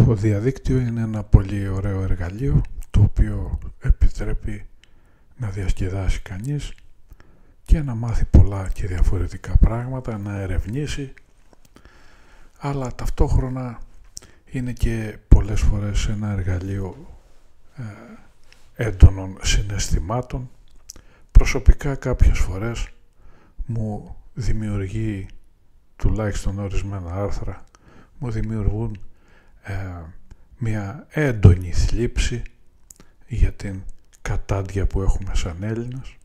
Το διαδίκτυο είναι ένα πολύ ωραίο εργαλείο το οποίο επιτρέπει να διασκεδάσει κανείς και να μάθει πολλά και διαφορετικά πράγματα, να ερευνήσει, αλλά ταυτόχρονα είναι και πολλές φορές ένα εργαλείο έντονων συναισθημάτων. Προσωπικά κάποιες φορές μου δημιουργεί, τουλάχιστον ορισμένα άρθρα, μου δημιουργούν μια έντονη θλίψη για την κατάντια που έχουμε σαν Έλληνας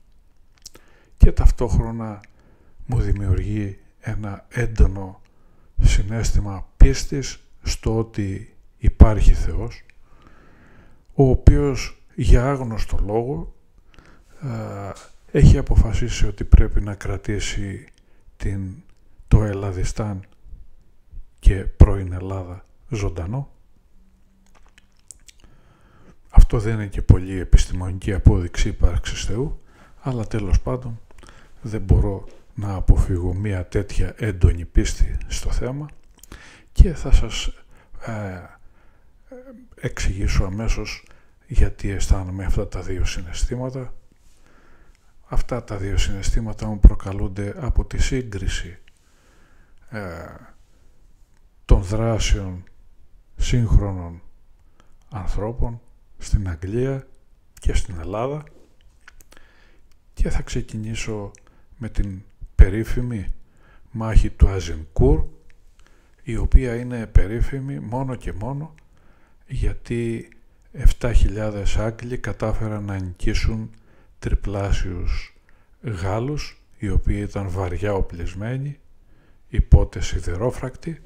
και ταυτόχρονα μου δημιουργεί ένα έντονο συναίσθημα πίστης στο ότι υπάρχει Θεός, ο οποίος για άγνωστο λόγο έχει αποφασίσει ότι πρέπει να κρατήσει το Ελλαδιστάν και πρώην Ελλάδα ζωντανό. Αυτό δεν είναι και πολύ επιστημονική απόδειξη ύπαρξης Θεού, αλλά τέλος πάντων δεν μπορώ να αποφύγω μια τέτοια έντονη πίστη στο θέμα και θα σας εξηγήσω αμέσως γιατί αισθάνομαι αυτά τα δύο συναισθήματα. Αυτά τα δύο συναισθήματα μου προκαλούνται από τη σύγκριση των δράσεων σύγχρονων ανθρώπων στην Αγγλία και στην Ελλάδα και θα ξεκινήσω με την περίφημη μάχη του Αζενκούρ, η οποία είναι περίφημη μόνο και μόνο γιατί 7.000 Άγγλοι κατάφεραν να νικήσουν τριπλάσιους Γάλλους, οι οποίοι ήταν βαριά οπλισμένοι, υπότε σιδερόφρακτοι,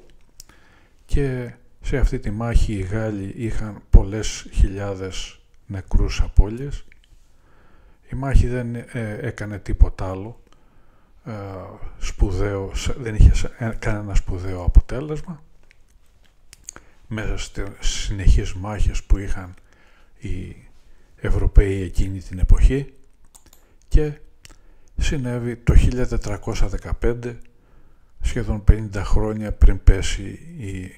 και σε αυτή τη μάχη οι Γάλλοι είχαν πολλές χιλιάδες νεκρούς απώλειες. Η μάχη δεν έκανε τίποτα άλλο σπουδαίο, δεν είχε κανένα σπουδαίο αποτέλεσμα μέσα στις συνεχείς μάχες που είχαν οι Ευρωπαίοι εκείνη την εποχή, και συνέβη το 1415, σχεδόν 50 χρόνια πριν πέσει η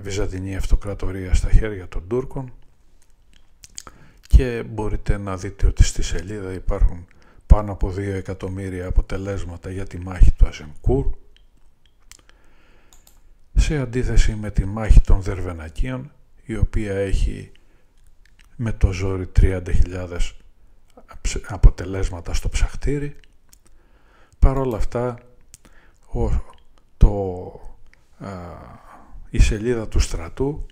Βυζαντινή Αυτοκρατορία στα χέρια των Τούρκων, και μπορείτε να δείτε ότι στη σελίδα υπάρχουν πάνω από 2 εκατομμύρια αποτελέσματα για τη μάχη του Αζενκούρ, σε αντίθεση με τη μάχη των Δερβενακίων, η οποία έχει με το ζόρι 30.000 αποτελέσματα στο ψαχτήρι. Παρ' όλα αυτά η σελίδα του στρατού,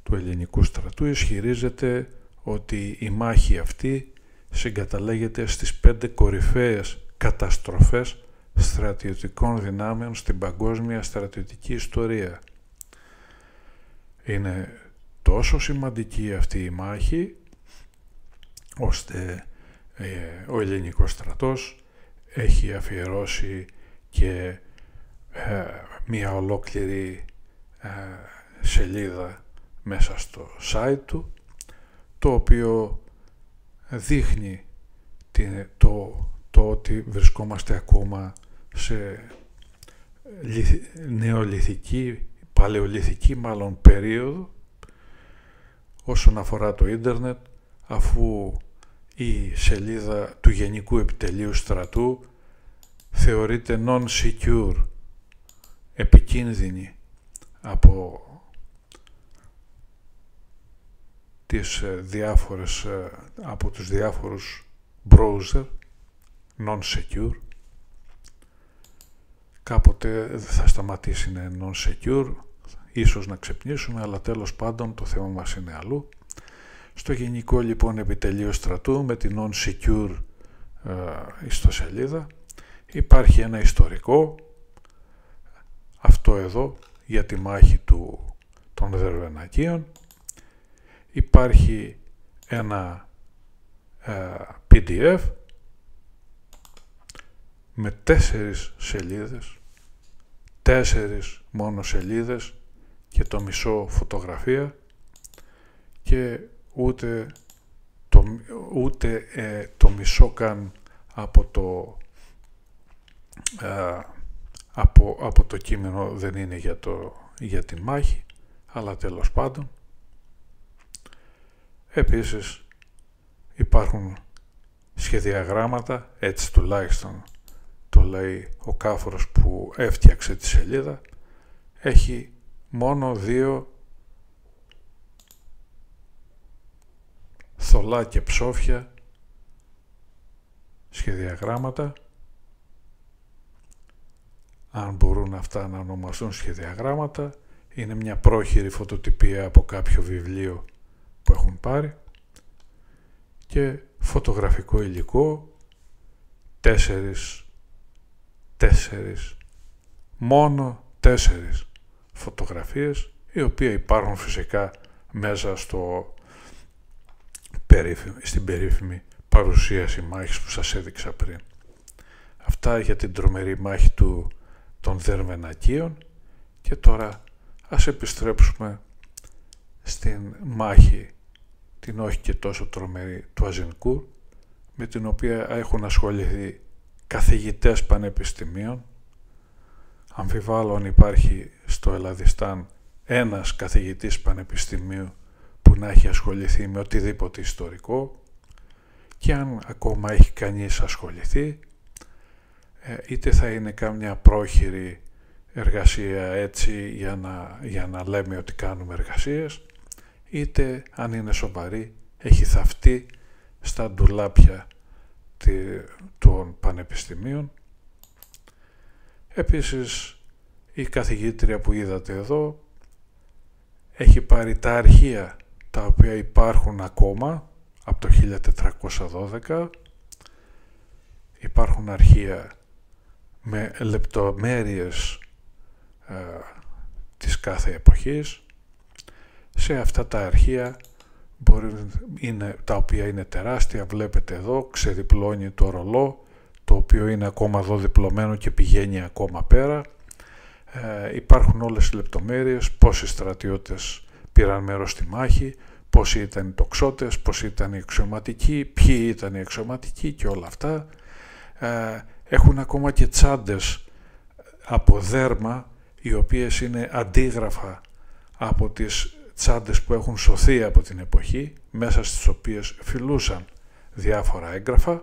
του ελληνικού στρατού, ισχυρίζεται ότι η μάχη αυτή συγκαταλέγεται στις 5 κορυφαίες καταστροφές στρατιωτικών δυνάμεων στην παγκόσμια στρατιωτική ιστορία. Είναι τόσο σημαντική αυτή η μάχη, ώστε ο ελληνικός στρατός έχει αφιερώσει και μια ολόκληρη σελίδα μέσα στο site του, το οποίο δείχνει το ότι βρισκόμαστε ακόμα σε νεολιθική, παλαιολιθική μάλλον περίοδο όσον αφορά το ίντερνετ, αφού η σελίδα του Γενικού Επιτελείου Στρατού θεωρείται non-secure, επικίνδυνη από τους διάφορους browser, non-secure. Κάποτε θα σταματήσει να είναι non-secure, ίσως να ξυπνήσουμε, αλλά τέλος πάντων το θέμα μας είναι αλλού. Στο Γενικό λοιπόν Επιτελείο Στρατού, με την non-secure ιστοσελίδα, υπάρχει ένα ιστορικό, αυτό εδώ, για τη μάχη των Δερβενακίων. Υπάρχει ένα PDF με 4 σελίδες, 4 μόνο σελίδες και το μισό φωτογραφία, και ούτε το μισό καν από το κείμενο δεν είναι για τη μάχη. αλλά τέλος πάντων. Επίσης υπάρχουν σχεδιαγράμματα, έτσι τουλάχιστον το λέει ο κάφρος που έφτιαξε τη σελίδα, έχει μόνο 2 θολά και ψόφια σχεδιαγράμματα, αν μπορούν αυτά να ονομαστούν σχεδιαγράμματα. Είναι μια πρόχειρη φωτοτυπία από κάποιο βιβλίο που έχουν πάρει, και φωτογραφικό υλικό, 4, μόνο 4 φωτογραφίες, οι οποίες υπάρχουν φυσικά μέσα στην περίφημη παρουσίαση μάχης που σας έδειξα πριν. Αυτά για την τρομερή μάχη των Δερβενακίων, και τώρα ας επιστρέψουμε στην μάχη, την όχι και τόσο τρομερή, του Αζινκούρ, με την οποία έχουν ασχοληθεί καθηγητές πανεπιστημίων. Αμφιβάλλω αν υπάρχει στο Ελλαδιστάν ένας καθηγητής πανεπιστημίου που να έχει ασχοληθεί με οτιδήποτε ιστορικό, και αν ακόμα έχει κανείς ασχοληθεί, είτε θα είναι κάμια πρόχειρη εργασία έτσι για να λέμε ότι κάνουμε εργασίες, είτε αν είναι σοβαρή έχει θαυτεί στα ντουλάπια των πανεπιστημίων. Επίσης η καθηγήτρια που είδατε εδώ έχει πάρει τα αρχεία τα οποία υπάρχουν ακόμα από το 1412. Υπάρχουν αρχεία με λεπτομέρειες της κάθε εποχής. Σε αυτά τα αρχεία τα οποία είναι τεράστια, βλέπετε εδώ, ξεδιπλώνει το ρολό, το οποίο είναι ακόμα εδώ διπλωμένο και πηγαίνει ακόμα πέρα. Υπάρχουν όλες οι λεπτομέρειες, πόσοι στρατιώτες πήραν μέρος στη μάχη, πόσοι ήταν οι τοξότες, πόσοι ήταν οι αξιωματικοί, ποιοι ήταν οι αξιωματικοί και όλα αυτά. Έχουν ακόμα και τσάντες από δέρμα, οι οποίες είναι αντίγραφα από τις τσάντες που έχουν σωθεί από την εποχή, μέσα στις οποίες φιλούσαν διάφορα έγγραφα,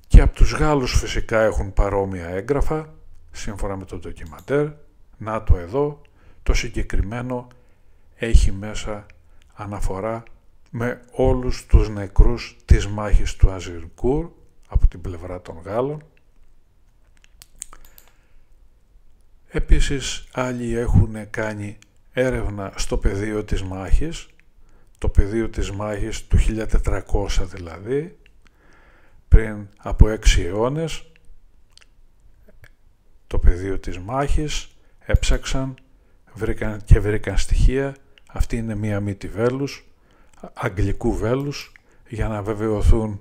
και από τους Γάλλους φυσικά έχουν παρόμοια έγγραφα, σύμφωνα με το ντοκιμαντέρ. Να το εδώ, το συγκεκριμένο έχει μέσα αναφορά με όλους τους νεκρούς της μάχης του Αζινκούρ από την πλευρά των Γάλλων. Επίσης άλλοι έχουν κάνει έρευνα στο πεδίο της μάχης, το πεδίο της μάχης του 1400 δηλαδή, πριν από 6 αιώνες, το πεδίο της μάχης, έψαξαν, βρήκαν στοιχεία. Αυτή είναι μία μύτη βέλους, αγγλικού βέλους, για να βεβαιωθούν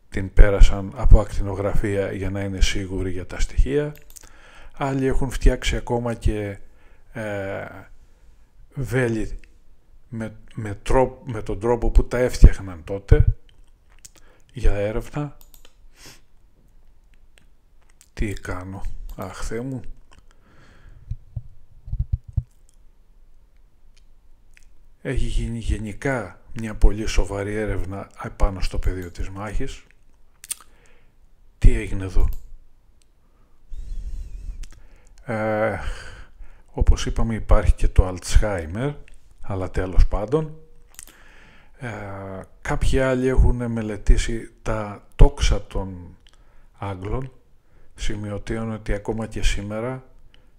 την πέρασαν από ακτινογραφία για να είναι σίγουροι για τα στοιχεία. Άλλοι έχουν φτιάξει ακόμα και βέλη με τον τρόπο που τα έφτιαχναν τότε για έρευνα. Τι κάνω, αχ Θεέ μου. Έχει γίνει γενικά μια πολύ σοβαρή έρευνα επάνω στο πεδίο της μάχης. Τι έγινε εδώ? Όπως είπαμε, υπάρχει και το Alzheimer, αλλά τέλος πάντων. Κάποιοι άλλοι έχουν μελετήσει τα τόξα των Άγγλων. Σημειωτέων ότι ακόμα και σήμερα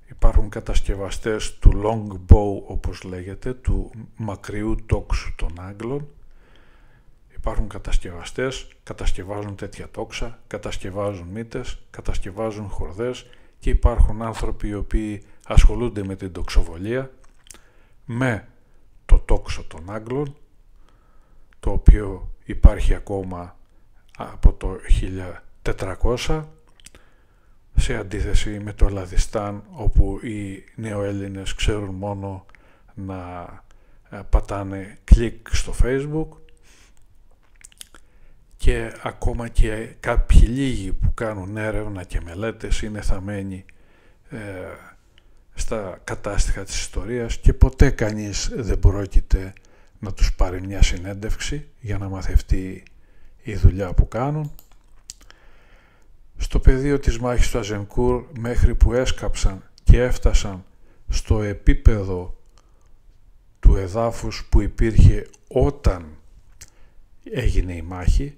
υπάρχουν κατασκευαστές του longbow, όπως λέγεται, του μακριού τόξου των Άγγλων. Υπάρχουν κατασκευαστές, κατασκευάζουν τέτοια τόξα, κατασκευάζουν μύτες, κατασκευάζουν χορδές, και υπάρχουν άνθρωποι οι οποίοι ασχολούνται με την τοξοβολία, με το τόξο των Άγγλων, το οποίο υπάρχει ακόμα από το 1400, σε αντίθεση με το Ελλαδιστάν, όπου οι νεοέλληνες ξέρουν μόνο να πατάνε κλικ στο Facebook, και ακόμα και κάποιοι λίγοι που κάνουν έρευνα και μελέτες είναι θαμμένοι στα κατάστοιχα της ιστορίας και ποτέ κανείς δεν πρόκειται να τους πάρει μια συνέντευξη για να μαθευτεί η δουλειά που κάνουν. Στο πεδίο της μάχης του Αζενκούρ, μέχρι που έσκαψαν και έφτασαν στο επίπεδο του εδάφους που υπήρχε όταν έγινε η μάχη,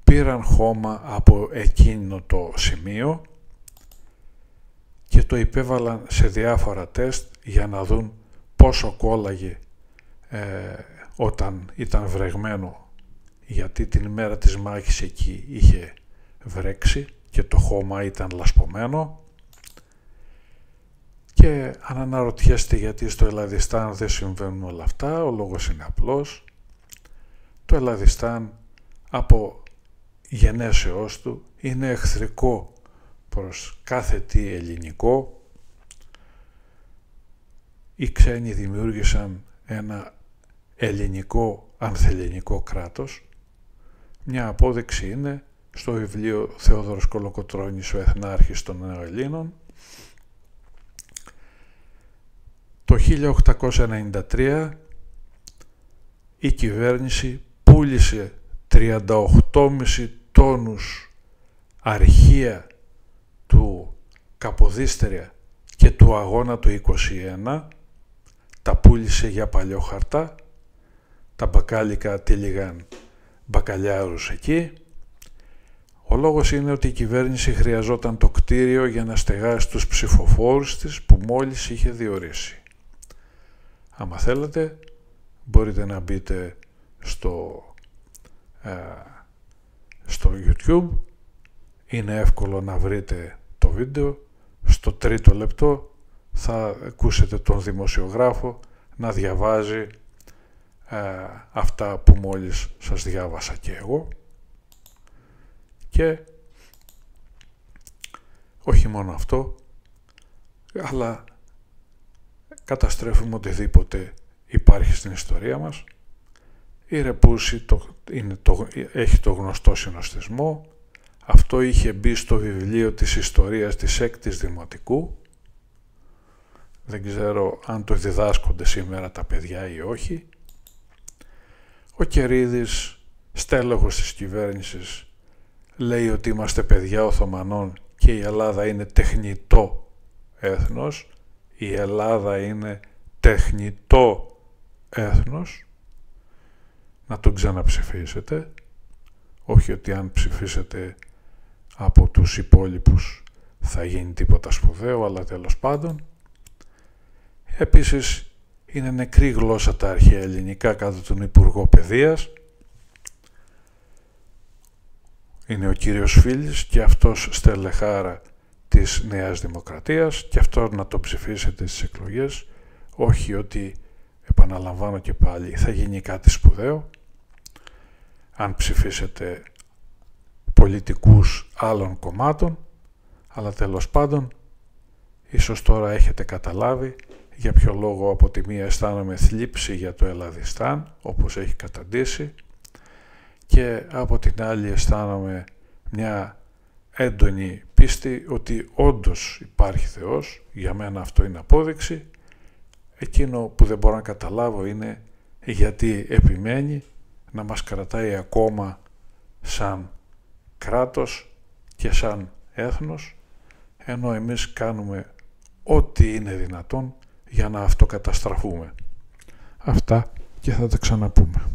πήραν χώμα από εκείνο το σημείο και το υπέβαλαν σε διάφορα τεστ για να δουν πόσο κόλλαγε όταν ήταν βρεγμένο, γιατί την ημέρα της μάχης εκεί είχε βρέξει και το χώμα ήταν λασπωμένο. Και αν αναρωτιέστε γιατί στο Ελλαδιστάν δεν συμβαίνουν όλα αυτά, ο λόγος είναι απλός. Το Ελλαδιστάν από γενέσεώς του είναι εχθρικό προς κάθε τι ελληνικό. Οι ξένοι δημιούργησαν ένα ελληνικό, ανθελληνικό κράτος. Μια απόδειξη είναι στο βιβλίο Θεόδωρος Κολοκοτρώνης, ο Εθνάρχης των Νεοελλήνων. Το 1893 η κυβέρνηση πούλησε 38,5 τόνους αρχεία του Καποδίστρια και του Αγώνα του 21, τα πούλησε για παλιό χαρτά, τα μπακάλικα τύλιγαν μπακαλιάρους εκεί. Ο λόγος είναι ότι η κυβέρνηση χρειαζόταν το κτίριο για να στεγάσει τους ψηφοφόρους της που μόλις είχε διορίσει. Άμα θέλετε, μπορείτε να μπείτε στο YouTube. Είναι εύκολο να βρείτε το βίντεο. Στο 3ο λεπτό θα ακούσετε τον δημοσιογράφο να διαβάζει αυτά που μόλις σας διάβασα και εγώ. Και όχι μόνο αυτό, αλλά καταστρέφουμε οτιδήποτε υπάρχει στην ιστορία μας. Η Ρεπούση έχει το γνωστό συνοστισμό. Αυτό είχε μπει στο βιβλίο της ιστορίας της 6ης Δημοτικού. Δεν ξέρω αν το διδάσκονται σήμερα τα παιδιά ή όχι. Ο Κερίδης, στέλεχος της κυβέρνησης, λέει ότι είμαστε παιδιά Οθωμανών και η Ελλάδα είναι τεχνητό έθνος. Η Ελλάδα είναι τεχνητό έθνος. Να τον ξαναψηφίσετε. Όχι ότι αν ψηφίσετε από τους υπόλοιπους θα γίνει τίποτα σπουδαίο, αλλά τέλος πάντων. Επίσης είναι νεκρή γλώσσα τα αρχαία ελληνικά κάτω τον Υπουργό Παιδείας. Είναι ο κύριος Φίλης και αυτός στελεχάρα της Νέας Δημοκρατίας και αυτό να το ψηφίσετε στις εκλογές. Όχι ότι, επαναλαμβάνω και πάλι, θα γίνει κάτι σπουδαίο αν ψηφίσετε πολιτικούς άλλων κομμάτων, αλλά τέλος πάντων ίσως τώρα έχετε καταλάβει για ποιο λόγο από τη μία αισθάνομαι θλίψη για το Ελλαδιστάν όπως έχει καταντήσει και από την άλλη αισθάνομαι μια έντονη πίστη ότι όντως υπάρχει Θεός. Για μένα αυτό είναι απόδειξη. Εκείνο που δεν μπορώ να καταλάβω είναι γιατί επιμένει να μας κρατάει ακόμα σαν κράτος και σαν έθνος, ενώ εμείς κάνουμε ό,τι είναι δυνατόν για να αυτοκαταστραφούμε. Αυτά και θα τα ξαναπούμε.